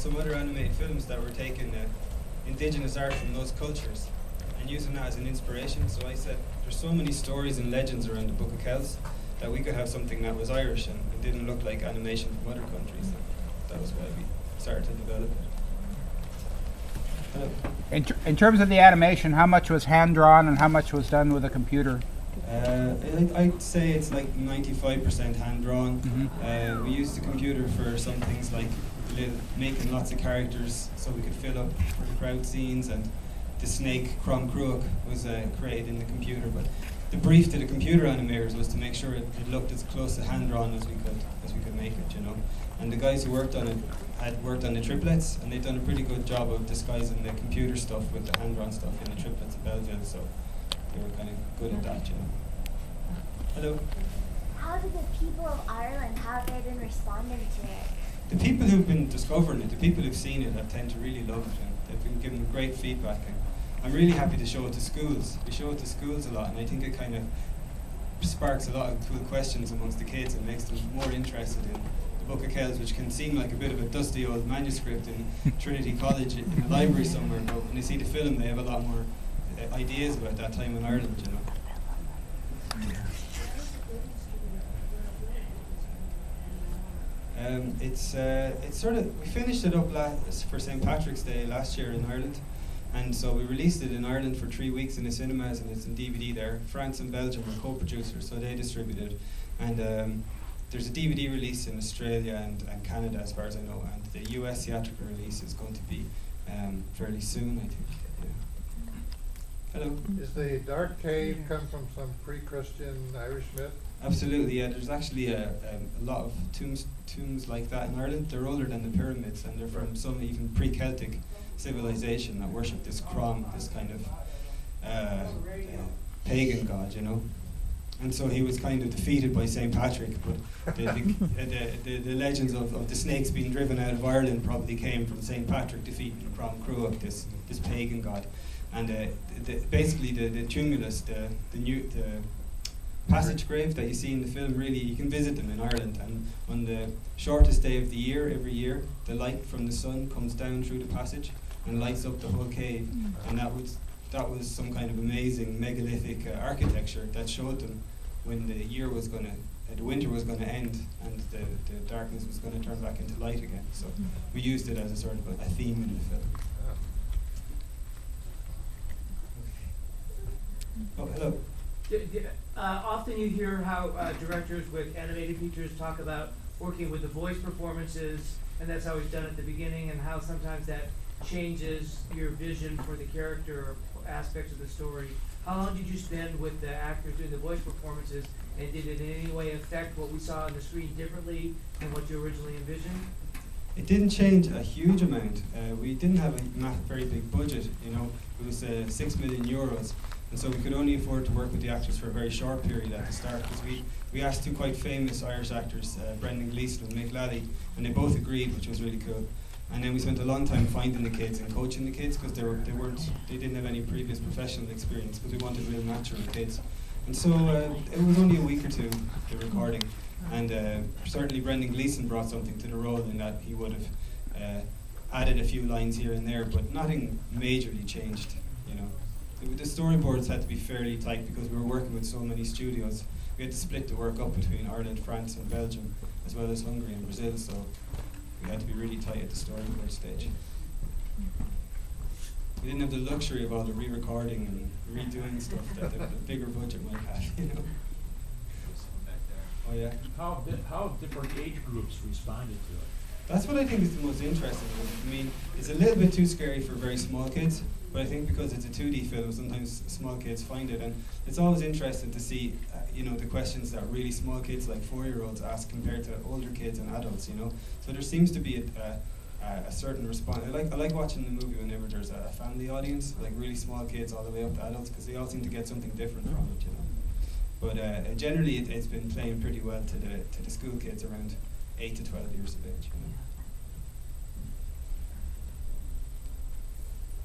some other animated films that were taking indigenous art from those cultures and using that as an inspiration. So I said, there's so many stories and legends around the Book of Kells that we could have something that was Irish and it didn't look like animation from other countries. And that was why we started to develop it. In terms of the animation, how much was hand-drawn and how much was done with a computer? I'd say it's like 95% hand-drawn. We used the computer for some things like making lots of characters so we could fill up for the crowd scenes, and the snake Crom Cruach was created in the computer. But the brief to the computer animators was to make sure it looked as close to hand-drawn as we could make it, you know. And the guys who worked on it had worked on the triplets, and they'd done a pretty good job of disguising the computer stuff with the hand-drawn stuff in the triplets of Belgium, so they were kind of good at that, you know. Hello. How do the people of Ireland, how have they been responding to it? The people who've been discovering it, the people who've seen it, have tend to really love it, and they've been given great feedback. And I'm really happy to show it to schools. We show it to schools a lot, and I think it kind of sparks a lot of cool questions amongst the kids and makes them more interested in the Book of Kells, which can seem like a bit of a dusty old manuscript in Trinity College in a library somewhere, but when they see the film they have a lot more ideas about that time in Ireland, you know. It's sort of, we finished it up for St. Patrick's Day last year in Ireland, and so we released it in Ireland for 3 weeks in the cinemas, and it's in DVD there. France and Belgium were co-producers, so they distributed it, and there's a DVD release in Australia and Canada as far as I know, and the US theatrical release is going to be fairly soon, I think. Yeah. Hello. Is the Dark Cave come from some pre-Christian Irish myth? Absolutely, yeah. There's actually a lot of tombs like that in Ireland. They're older than the pyramids, and they're from some even pre-Celtic civilization that worship this Crom, this kind of pagan god, you know. And so he was kind of defeated by St. Patrick, but the legends of the snakes being driven out of Ireland probably came from St. Patrick defeating Crom Cruach, this pagan god. And basically the tumulus, the passage grave that you see in the film, really you can visit them in Ireland, and on the shortest day of the year, every year, the light from the sun comes down through the passage and lights up the whole cave, and that was some kind of amazing megalithic architecture that showed them when the year was going to, the winter was going to end and the darkness was going to turn back into light again. So we used it as a sort of a theme in the film. Oh, hello. Often you hear how directors with animated features talk about working with the voice performances, and that's always done at the beginning, and how sometimes that changes your vision for the character or aspects of the story. How long did you spend with the actors doing the voice performances, and did it in any way affect what we saw on the screen differently than what you originally envisioned? It didn't change a huge amount. We didn't have a very big budget, you know. It was 6 million euros. And so we could only afford to work with the actors for a very short period at the start, because we asked two quite famous Irish actors, Brendan Gleeson and Mick Lally, and they both agreed, which was really cool. And then we spent a long time finding the kids and coaching the kids, because they didn't have any previous professional experience, because we wanted real natural kids. And so it was only a week or two, the recording, and certainly Brendan Gleeson brought something to the role in that he would have added a few lines here and there, but nothing majorly changed, you know. The storyboards had to be fairly tight because we were working with so many studios. We had to split the work up between Ireland, France and Belgium, as well as Hungary and Brazil, so we had to be really tight at the storyboard stage. We didn't have the luxury of all the re-recording and redoing stuff that the bigger budget might have, you know. Oh yeah. How different age groups responded to it? That's what I think is the most interesting. I mean, it's a little bit too scary for very small kids, but I think because it's a 2D film, sometimes small kids find it, and it's always interesting to see, you know, the questions that really small kids, like 4-year-olds, ask compared to older kids and adults, you know. So there seems to be a certain response. I like watching the movie whenever there's a family audience, like really small kids all the way up to adults, because they all seem to get something different from it, you know. But generally, it's been playing pretty well to the school kids around 8 to 12 years of age, you know.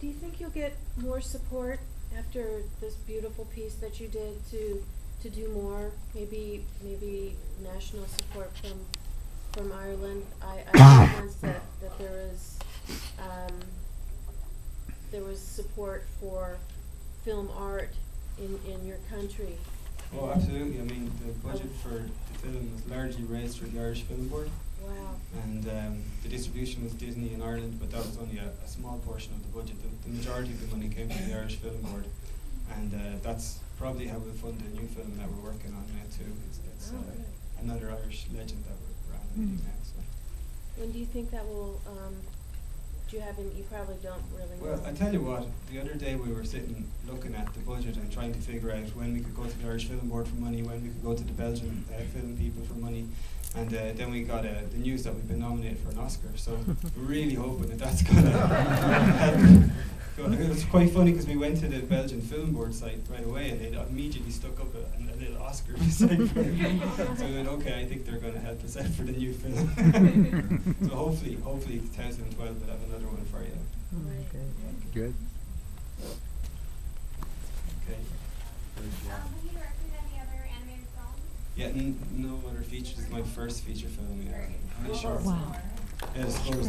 Do you think you'll get more support after this beautiful piece that you did to do more? Maybe national support from Ireland. I sense that there is there was support for film art in your country. Oh, absolutely. I mean, the budget for the film was largely raised through the Irish Film Board. Wow. And the distribution was Disney in Ireland, but that was only a small portion of the budget. The majority of the money came from the Irish Film Board, and that's probably how we'll fund the new film that we're working on now too. It's good. another Irish legend that we're animating now. So. When do you think that will, do you have any, you probably don't really know. Well, I tell you what, the other day we were sitting looking at the budget and trying to figure out when we could go to the Irish Film Board for money, when we could go to the Belgian film people for money. And then we got the news that we've been nominated for an Oscar, so we're really hoping that that's going to help. It was quite funny because we went to the Belgian Film Board site right away and they immediately stuck up a little Oscar beside it. So we went, okay, I think they're going to help us out for the new film. So hopefully 2012 we'll have another one for you. Good. Okay. Have you directed any other animated films? Yeah, no other features. It's my first feature film. Yeah. Really short. Wow. Yeah, I suppose.